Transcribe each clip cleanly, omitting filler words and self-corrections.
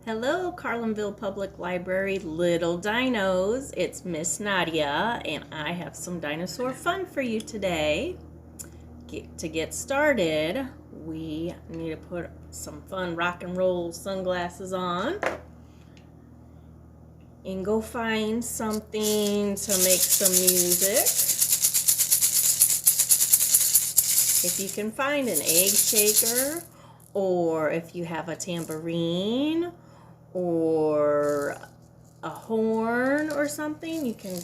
Hello, Carlinville Public Library Little Dinos. It's Miss Nadia, and I have some dinosaur fun for you today. To get started, we need to put some fun rock and roll sunglasses on and go find something to make some music. If you can find an egg shaker, or if you have a tambourine, or a horn or something, you can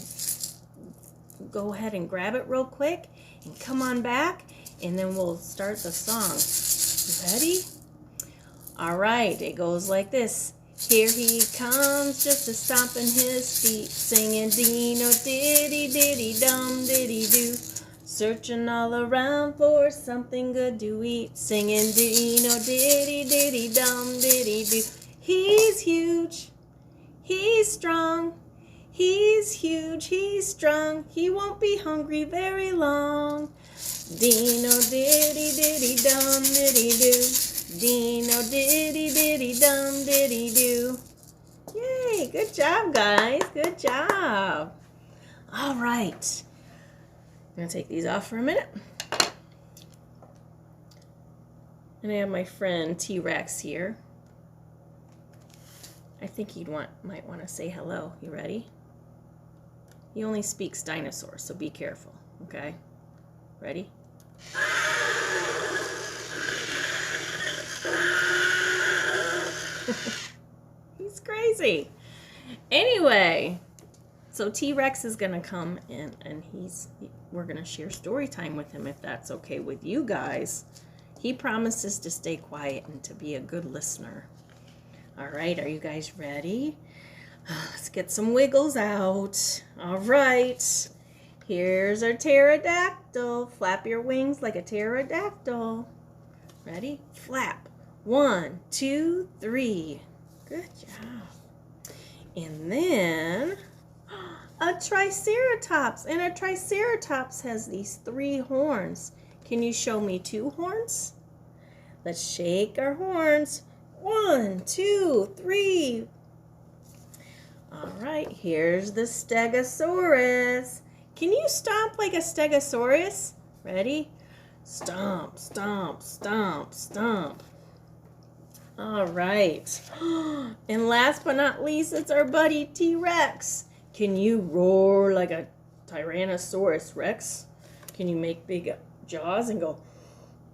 go ahead and grab it real quick and come on back, and then we'll start the song. Ready? All right, it goes like this. Here he comes, just a stomping his feet, singing Dino diddy diddy dum diddy do, searching all around for something good to eat, singing Dino diddy diddy dum diddy do. He's huge, he's strong, he's huge, he's strong, he won't be hungry very long. Dino diddy diddy dum diddy do, Dino diddy diddy dum diddy do. Yay, good job guys, good job. All right, I'm gonna take these off for a minute. And I have my friend T-Rex here. I think might want to say hello. You ready? He only speaks dinosaur, so be careful, okay? Ready? He's crazy. Anyway, so T-Rex is gonna come in, and we're gonna share story time with him if that's okay with you guys. He promises to stay quiet and to be a good listener. All right, are you guys ready? Let's get some wiggles out. All right, here's our pterodactyl. Flap your wings like a pterodactyl. Ready? Flap. 1, 2, 3. Good job. And then a triceratops. And a triceratops has these 3 horns. Can you show me 2 horns? Let's shake our horns. 1, 2, 3. All right, here's the Stegosaurus. Can you stomp like a Stegosaurus? Ready? Stomp, stomp, stomp, stomp. All right. And last but not least, it's our buddy T-Rex. Can you roar like a Tyrannosaurus Rex? Can you make big jaws and go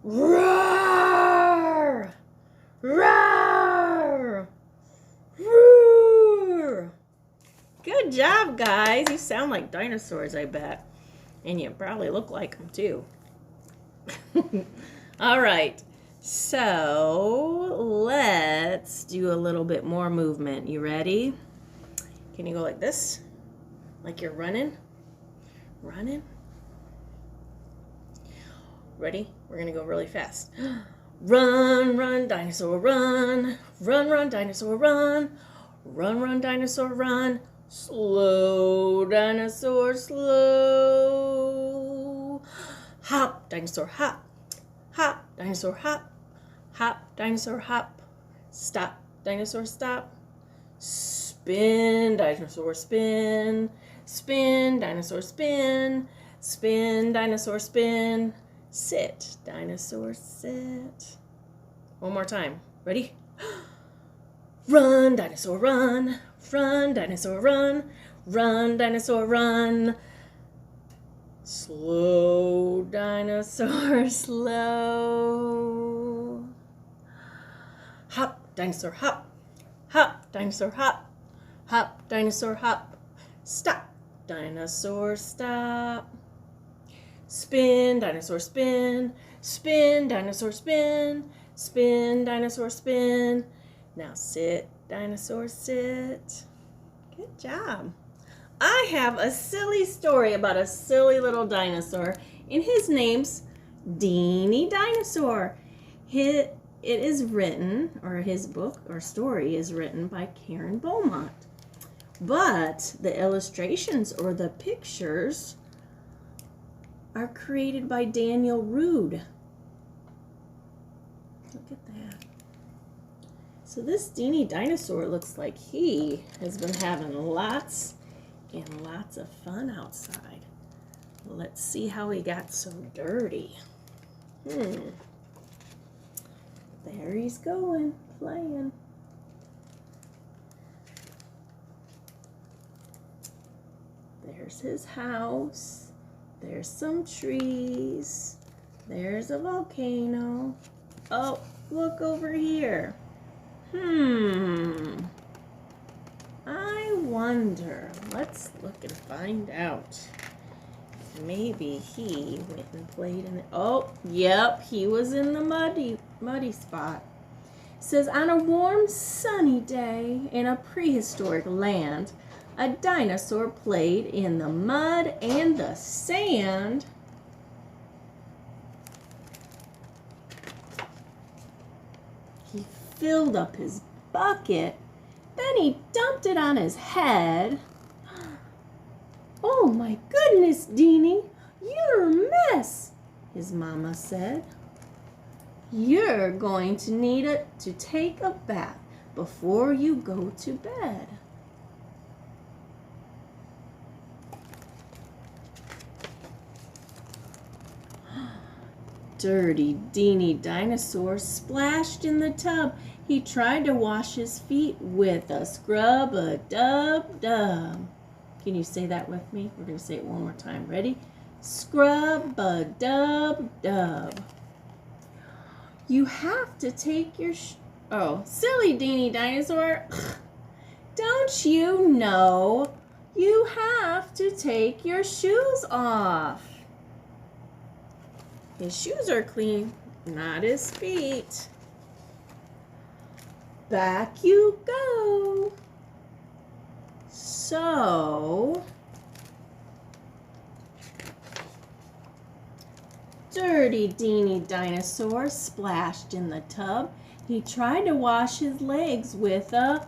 roar? Roar! Roar! Good job, guys. You sound like dinosaurs, I bet. And you probably look like them, too. All right. So, let's do a little bit more movement. You ready? Can you go like this? Like you're running? Running? Ready? We're going to go really fast. Run, run, dinosaur, run. Run, run, dinosaur, run. Run, run, dinosaur, run. Slow, dinosaur, slow. Hop, dinosaur, hop. Hop, dinosaur, hop. Hop, dinosaur, hop. Stop, dinosaur, stop. Spin, dinosaur, spin. Spin, dinosaur, spin. Spin, dinosaur, spin. Sit, dinosaur, sit. One more time. Ready? Run, dinosaur, run. Run, dinosaur, run. Run, dinosaur, run. Slow, dinosaur, slow. Hop, dinosaur, hop. Hop, dinosaur, hop. Hop, dinosaur, hop. Stop, dinosaur, stop. Spin, dinosaur, spin. Spin, dinosaur, spin. Spin, dinosaur, spin. Now sit, dinosaur, sit. Good job. I have a silly story about a silly little dinosaur, and his name's DINI Dinosaur. It is written, or his book or story is written by Beaumont. But the illustrations or the pictures are created by Roode. Look at that. So this Dini dinosaur looks like he has been having lots and lots of fun outside. Let's see how he got so dirty. There he's going, playing. There's his house. There's some trees. There's a volcano. Oh, look over here. I wonder. Let's look and find out. Maybe he went and played in it. Oh, yep, he was in the muddy spot. It says, on a warm, sunny day in a prehistoric land, a dinosaur played in the mud and the sand. He filled up his bucket, then he dumped it on his head. Oh my goodness, Dini, you're a mess, his mama said. You're going to need to take a bath before you go to bed. Dirty Dini dinosaur splashed in the tub. He tried to wash his feet with a scrub-a-dub-dub. Can you say that with me? We're going to say it one more time. Ready? Scrub-a-dub-dub. You have to take your... Oh, silly Dini dinosaur. Don't you know you have to take your shoes off? His shoes are clean, not his feet. Back you go. So, dirty Dini dinosaur splashed in the tub. He tried to wash his legs with a,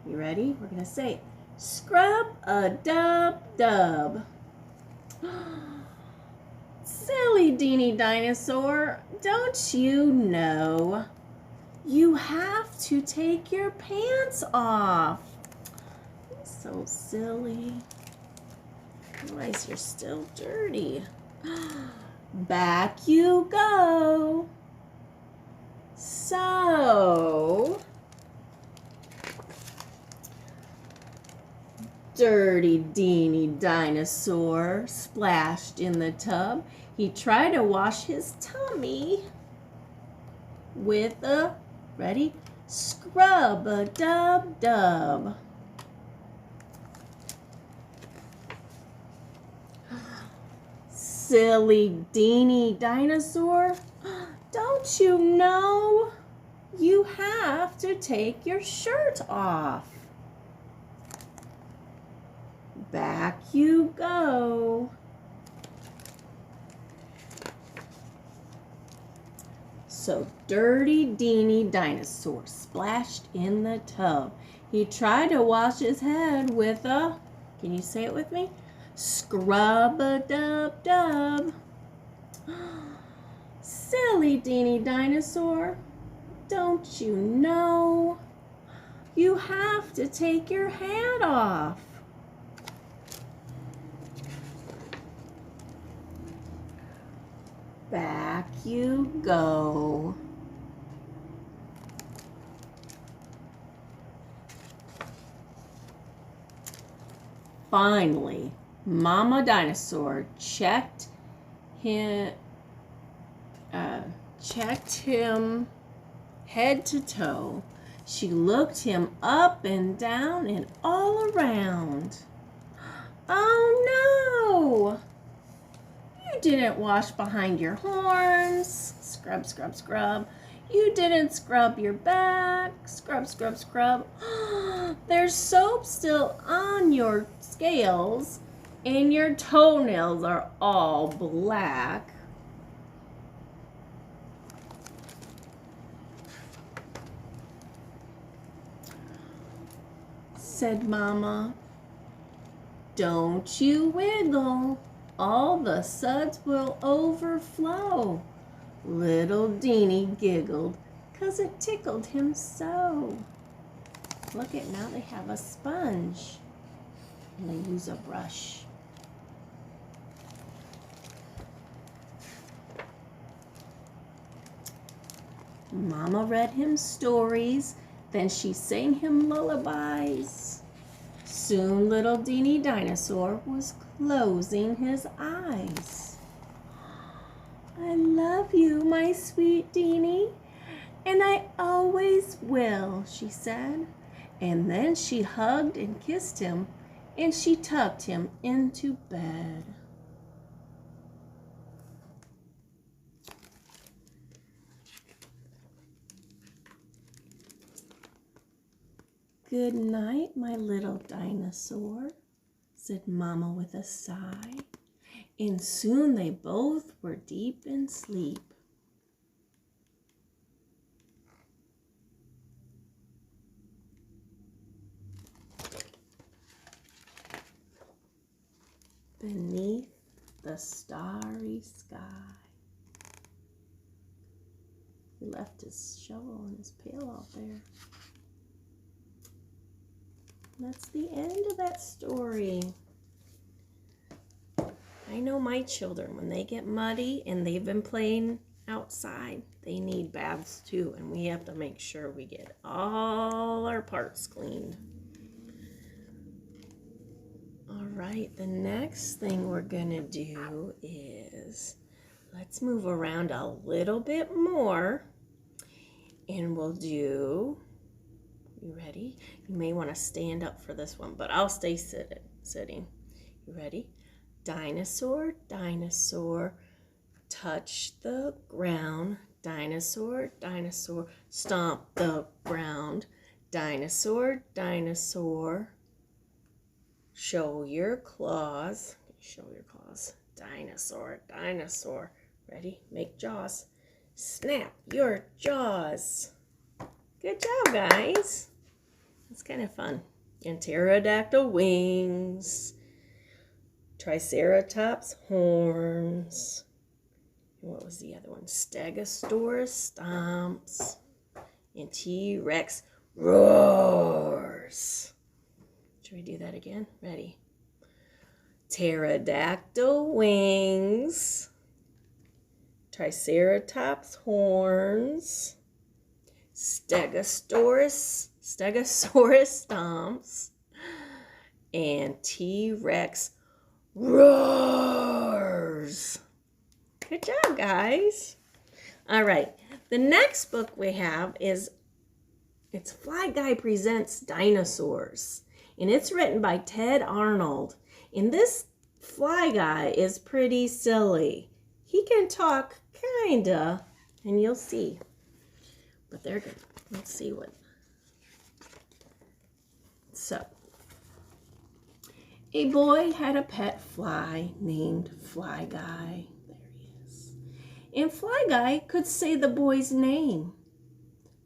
you ready? We're going to say, scrub-a-dub-dub. Silly Dini dinosaur, don't you know you have to take your pants off? So silly. Realize you're still dirty. Back you go. So, dirty Dini dinosaur splashed in the tub. He tried to wash his tummy with a, ready? Scrub-a-dub-dub. Silly Dini dinosaur, don't you know you have to take your shirt off? Back you go. So dirty Dini dinosaur splashed in the tub. He tried to wash his head with a, can you say it with me? Scrub-a-dub-dub. Silly Dini dinosaur, don't you know you have to take your hat off? Back you go. Finally, Mama Dinosaur checked him head to toe. She looked him up and down and all around. Oh no! You didn't wash behind your horns. Scrub, scrub, scrub. You didn't scrub your back. Scrub, scrub, scrub. There's soap still on your scales, and your toenails are all black. Said Mama. Don't you wiggle. All the suds will overflow. Little Dini giggled, because it tickled him so. Look at, now they have a sponge. And they use a brush. Mama read him stories, then she sang him lullabies. Soon little DINI dinosaur was closing his eyes. I love you, my sweet DINI, and I always will, she said. And then she hugged and kissed him, and she tucked him into bed. Good night, my little dinosaur, said Mama with a sigh. And soon they both were deep in sleep. Beneath the starry sky. He left his shovel and his pail out there. That's the end of that story. I know my children, when they get muddy and they've been playing outside, they need baths too, and we have to make sure we get all our parts cleaned. All right, the next thing we're gonna do is, let's move around a little bit more, and we'll do, you ready? You may want to stand up for this one, but I'll stay sitting. You ready? Dinosaur, dinosaur, touch the ground. Dinosaur, dinosaur, stomp the ground. Dinosaur, dinosaur, show your claws. Show your claws. Dinosaur, dinosaur. Ready? Make jaws. Snap your jaws. Good job, guys. It's kind of fun. And pterodactyl wings. Triceratops horns. And what was the other one? Stegosaurus stomps. And T-Rex roars. Should we do that again? Ready? Pterodactyl wings. Triceratops horns. Stegosaurus stomps, and T-Rex roars. Good job, guys. All right, the next book we have is, it's Fly Guy Presents Dinosaurs, and it's written by Ted Arnold. And this Fly Guy is pretty silly. He can talk, kinda, and you'll see. But they're good. Let's see what. So, a boy had a pet fly named Fly Guy. There he is. And Fly Guy could say the boy's name.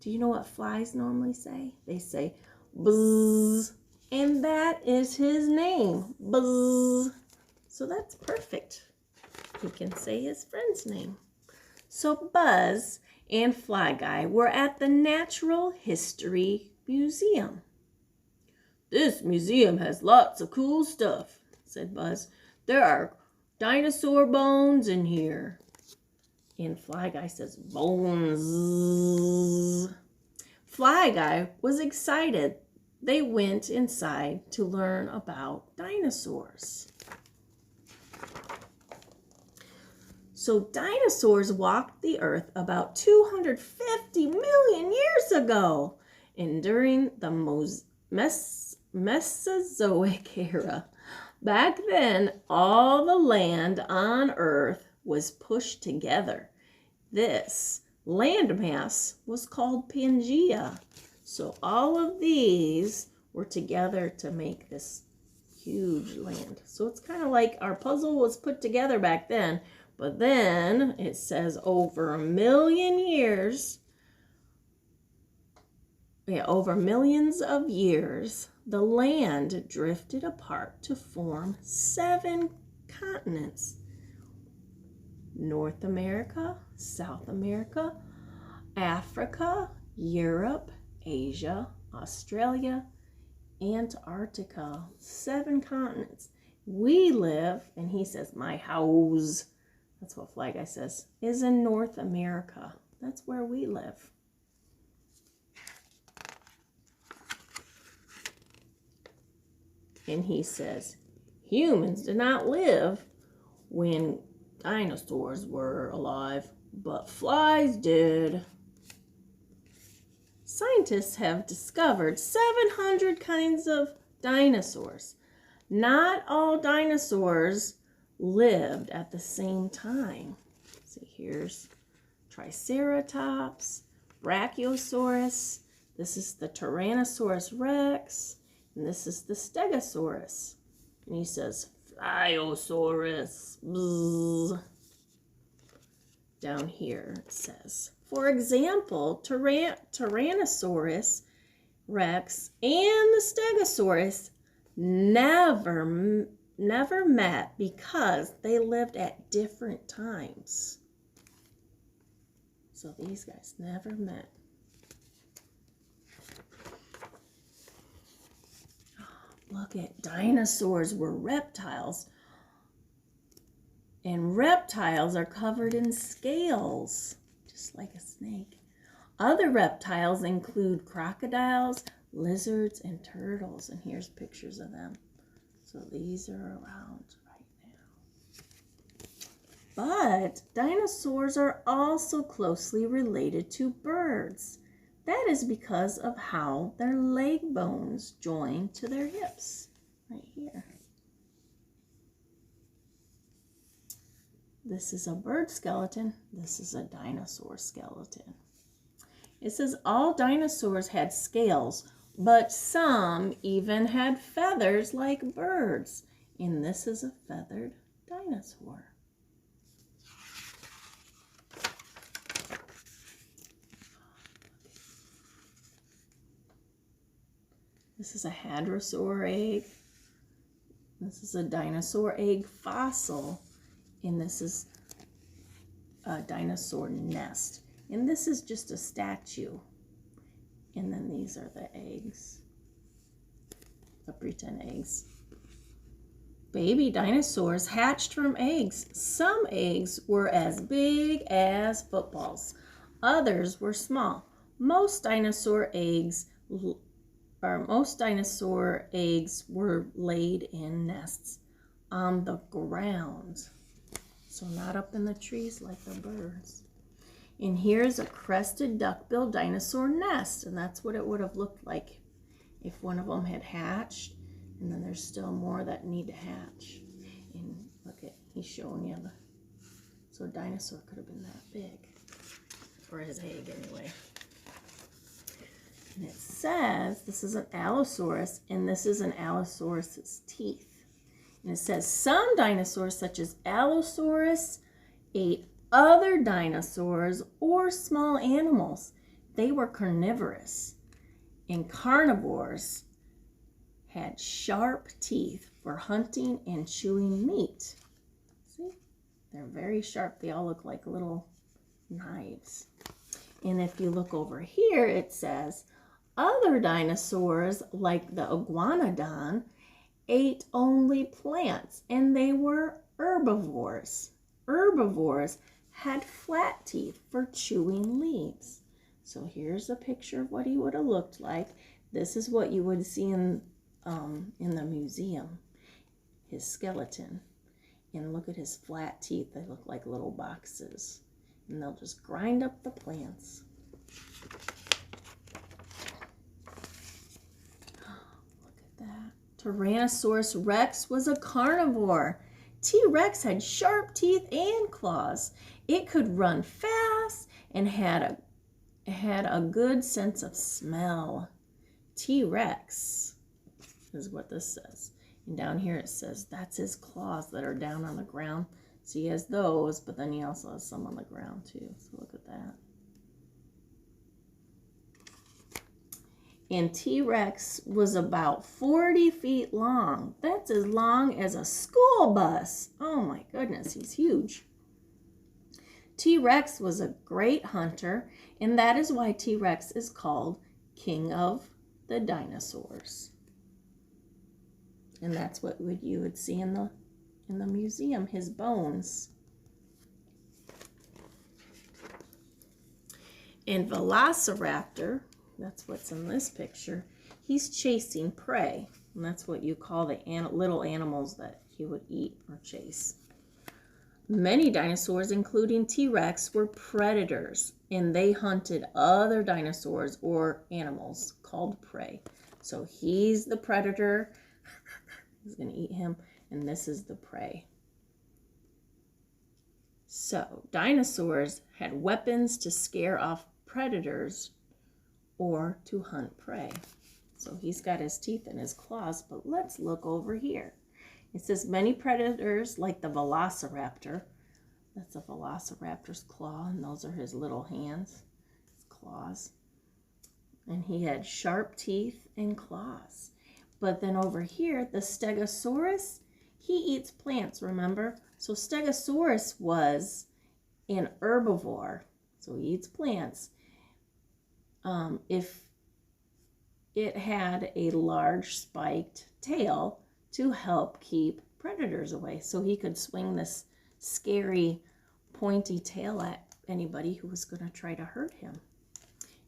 Do you know what flies normally say? They say buzz. And that is his name, Buzz. So that's perfect. He can say his friend's name. So Buzz and Fly Guy were at the Natural History Museum. This museum has lots of cool stuff, said Buzz. There are dinosaur bones in here. And Fly Guy says, bones. Fly Guy was excited. They went inside to learn about dinosaurs. So dinosaurs walked the earth about 250 million years ago. And during the Mesozoic era, back then, all the land on earth was pushed together. This landmass was called Pangea. So all of these were together to make this huge land. So it's kind of like our puzzle was put together back then. But then it says over a million years, over millions of years, the land drifted apart to form 7 continents. North America, South America, Africa, Europe, Asia, Australia, Antarctica, 7 continents. We live, and he says, my house, that's what Fly Guy says, is in North America. That's where we live. And he says, humans did not live when dinosaurs were alive, but flies did. Scientists have discovered 700 kinds of dinosaurs. Not all dinosaurs lived at the same time. See, here's Triceratops, Brachiosaurus. This is the Tyrannosaurus Rex. And this is the Stegosaurus. And he says, Flyosaurus. Bzz. Down here it says, for example, Tyrannosaurus Rex and the Stegosaurus never met because they lived at different times. So these guys never met. Look at dinosaurs were reptiles. And reptiles are covered in scales, just like a snake. Other reptiles include crocodiles, lizards, and turtles. And here's pictures of them. So these are around right now. But dinosaurs are also closely related to birds. That is because of how their leg bones join to their hips, right here. This is a bird skeleton. This is a dinosaur skeleton. It says all dinosaurs had scales, but some even had feathers like birds. And this is a feathered dinosaur. This is a hadrosaur egg. This is a dinosaur egg fossil. And this is a dinosaur nest. And this is just a statue. And then these are the eggs. The pretend eggs. Baby dinosaurs hatched from eggs. Some eggs were as big as footballs. Others were small. Most dinosaur eggs were laid in nests on the ground. So not up in the trees like the birds. And here's a crested duck-billed dinosaur nest. And that's what it would have looked like if one of them had hatched. And then there's still more that need to hatch. And look at, he's showing you so a dinosaur could have been that big. Or his egg anyway. And it says, this is an Allosaurus, and this is an Allosaurus's teeth. And it says, some dinosaurs, such as Allosaurus, ate other dinosaurs or small animals. They were carnivorous. And carnivores had sharp teeth for hunting and chewing meat. See? They're very sharp. They all look like little knives. And if you look over here, it says, other dinosaurs, like the iguanodon, ate only plants, and they were herbivores. Herbivores had flat teeth for chewing leaves. So here's a picture of what he would have looked like. This is what you would see in the museum, his skeleton. And look at his flat teeth. They look like little boxes. And they'll just grind up the plants. Look at that. Tyrannosaurus Rex was a carnivore. T-Rex had sharp teeth and claws. It could run fast and had a good sense of smell. T-Rex is what this says. And down here it says that's his claws that are down on the ground. So he has those, but then he also has some on the ground too. So look at that. And T-Rex was about 40 feet long. That's as long as a school bus. Oh my goodness, he's huge. T-Rex was a great hunter, and that is why T-Rex is called King of the Dinosaurs. And that's what you would see in the museum, his bones. And Velociraptor, that's what's in this picture, he's chasing prey. And that's what you call the little animals that he would eat or chase. Many dinosaurs, including T-Rex, were predators, and they hunted other dinosaurs or animals called prey. So he's the predator. He's going to eat him, and this is the prey. So dinosaurs had weapons to scare off predators or to hunt prey. So he's got his teeth in his claws, but let's look over here. It says many predators, like the Velociraptor. That's a Velociraptor's claw, and those are his little hands, his claws. And he had sharp teeth and claws. But then over here, the Stegosaurus, he eats plants, remember? So Stegosaurus was an herbivore, so he eats plants. If it had a large spiked tail to help keep predators away. So he could swing this scary pointy tail at anybody who was going to try to hurt him.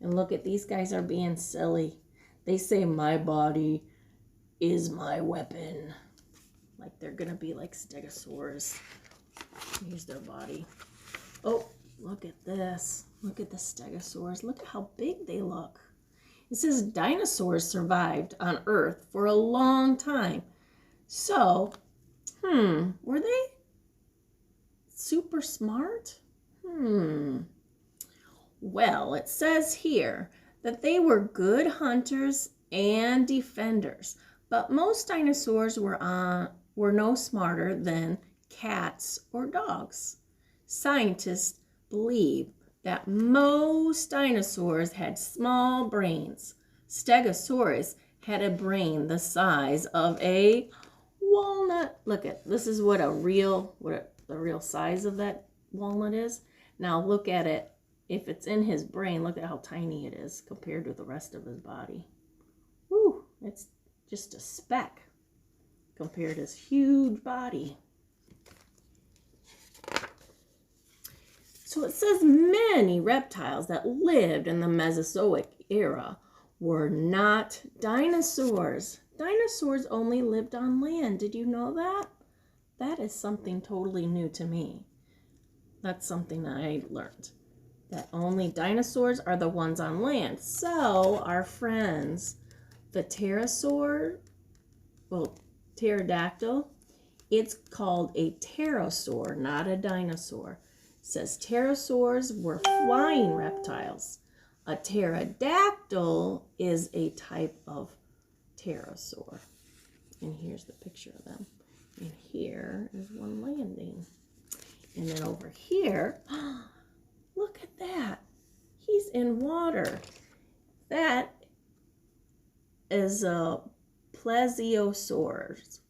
And look at these guys are being silly. They say, my body is my weapon. Like they're going to be like stegosaurs. Here's their body. Oh, look at this. Look at the stegosaurs. Look at how big they look. It says dinosaurs survived on Earth for a long time. So, were they super smart? Well, it says here that they were good hunters and defenders, but most dinosaurs were no smarter than cats or dogs. Scientists believe that most dinosaurs had small brains. Stegosaurus had a brain the size of a walnut. Look at this is what the real size of that walnut is. Now look at it. If it's in his brain, look at how tiny it is compared with the rest of his body. Whew, it's just a speck compared to his huge body. So it says many reptiles that lived in the Mesozoic era were not dinosaurs. Dinosaurs only lived on land. Did you know that? That is something totally new to me. That's something that I learned. That only dinosaurs are the ones on land. So our friends, the pterodactyl, it's called a pterosaur, not a dinosaur. It says pterosaurs were flying reptiles. A pterodactyl is a type of pterosaur. And here's the picture of them. And here is one landing. And then over here, look at that. He's in water. That is a plesiosaurs.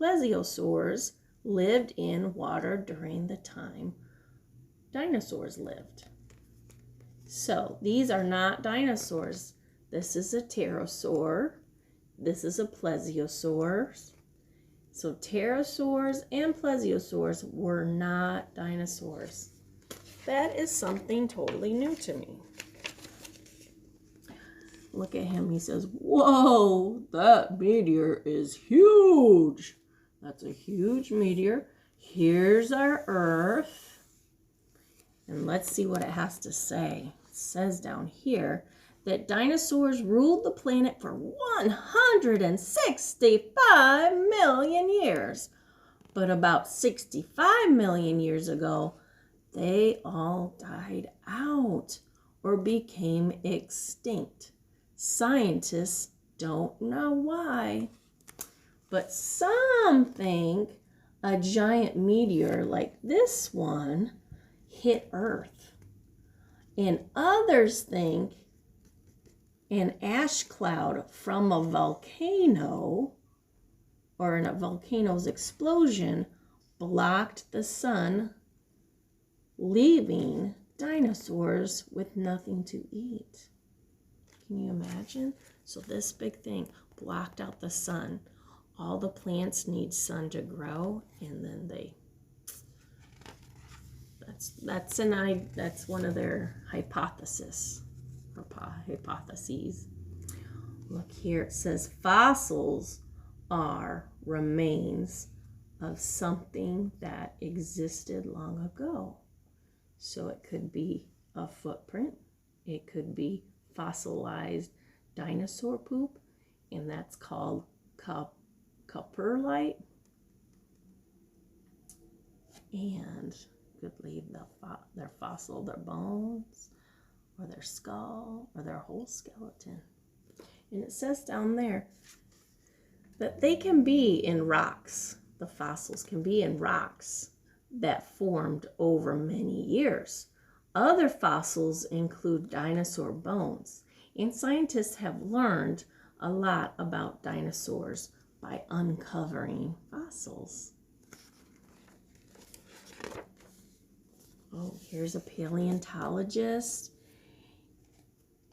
Plesiosaurs lived in water during the time dinosaurs lived. So these are not dinosaurs. This is a pterosaur. This is a plesiosaur. So pterosaurs and plesiosaurs were not dinosaurs. That is something totally new to me. Look at him. He says, whoa, that meteor is huge. That's a huge meteor. Here's our Earth. And let's see what it has to say. It says down here that dinosaurs ruled the planet for 165 million years. But about 65 million years ago, they all died out or became extinct. Scientists don't know why, but some think a giant meteor like this one hit Earth. And others think an ash cloud from a volcano or in a volcano's explosion blocked the sun leaving dinosaurs with nothing to eat. Can you imagine? So this big thing blocked out the sun. All the plants need sun to grow, and then that's one of their hypotheses. Look here, it says fossils are remains of something that existed long ago. So it could be a footprint, it could be fossilized dinosaur poop, and that's called coprolite. And could leave their fossil, their bones, or their skull, or their whole skeleton. And it says down there that they can be in rocks. The fossils can be in rocks that formed over many years. Other fossils include dinosaur bones, and scientists have learned a lot about dinosaurs by uncovering fossils. Oh, here's a paleontologist.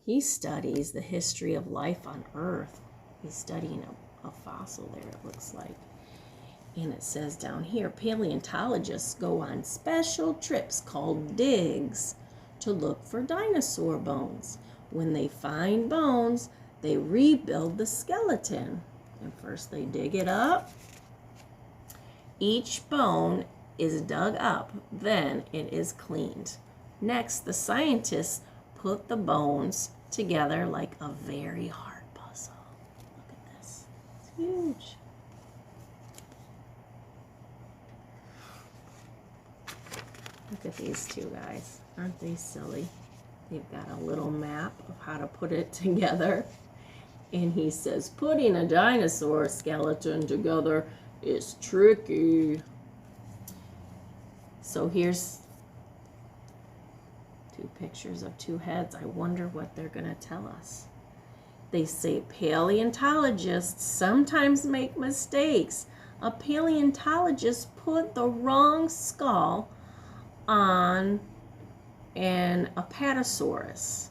He studies the history of life on Earth. He's studying a fossil there, it looks like. And it says down here, paleontologists go on special trips called digs to look for dinosaur bones. When they find bones, they rebuild the skeleton. And first they dig it up. Each bone is dug up, then it is cleaned. Next, the scientists put the bones together like a very hard puzzle. Look at this. It's huge. Look at these two guys. Aren't they silly? They've got a little map of how to put it together. And he says, putting a dinosaur skeleton together is tricky. So here's two pictures of two heads. I wonder what they're going to tell us. They say paleontologists sometimes make mistakes. A paleontologist put the wrong skull on an Apatosaurus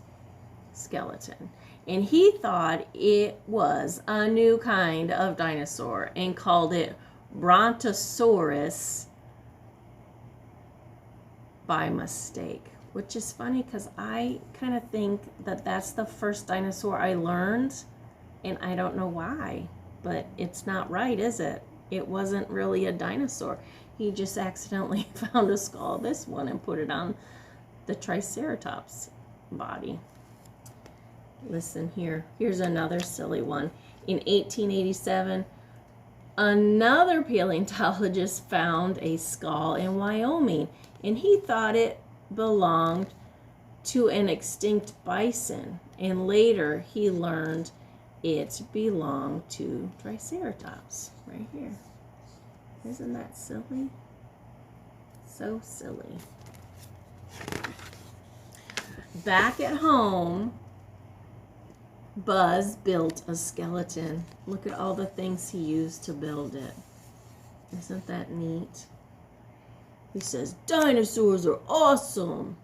skeleton, and he thought it was a new kind of dinosaur and called it Brontosaurus by mistake, which is funny because I kind of think that that's the first dinosaur I learned, and I don't know why, but it's not right, is it? It wasn't really a dinosaur. He just accidentally found a skull of this one and put it on the Triceratops body. Listen here. Here's another silly one. In 1887, another paleontologist found a skull in Wyoming, and he thought it belonged to an extinct bison, and later he learned it belonged to Triceratops right here. Isn't that silly? So silly. Back at home, Buzz built a skeleton. Look at all the things he used to build it. Isn't that neat? He says, dinosaurs are awesome.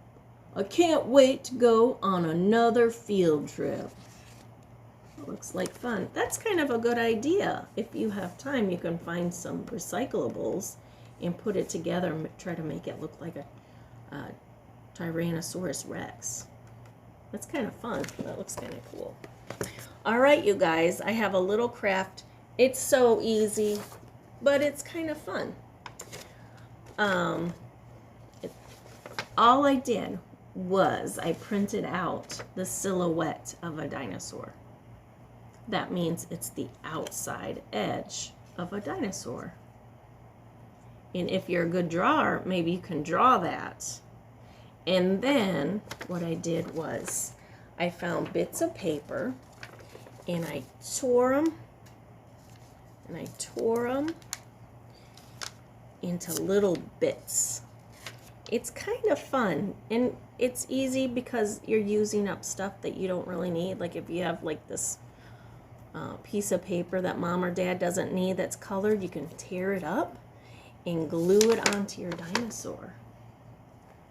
I can't wait to go on another field trip. It looks like fun. That's kind of a good idea. If you have time, you can find some recyclables and put it together and try to make it look like a Tyrannosaurus Rex. That's kind of fun. That looks kind of cool. All right, you guys, I have a little craft. It's so easy, but it's kind of fun. All I did was I printed out the silhouette of a dinosaur. That means it's the outside edge of a dinosaur. And if you're a good drawer, maybe you can draw that. And then what I did was I found bits of paper and I tore them into little bits. It's kind of fun, and it's easy because you're using up stuff that you don't really need. Like if you have like this piece of paper that mom or dad doesn't need that's colored, you can tear it up and glue it onto your dinosaur.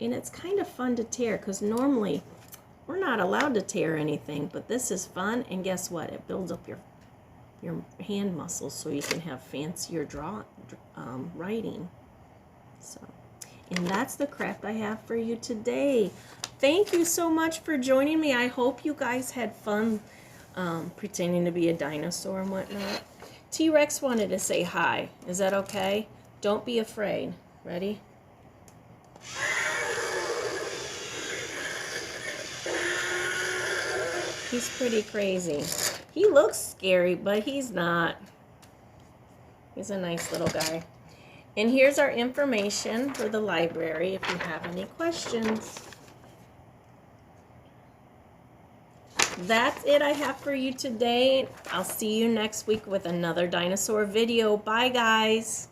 And it's kind of fun to tear because normally we're not allowed to tear anything, but this is fun. And guess what? It builds up your hand muscles so you can have fancier writing. So, and that's the craft I have for you today. Thank you so much for joining me. I hope you guys had fun pretending to be a dinosaur and whatnot. T-Rex wanted to say hi. Is that okay? Don't be afraid. Ready? He's pretty crazy. He looks scary, but he's not. He's a nice little guy. And here's our information for the library if you have any questions. That's it I have for you today. I'll see you next week with another dinosaur video. Bye, guys.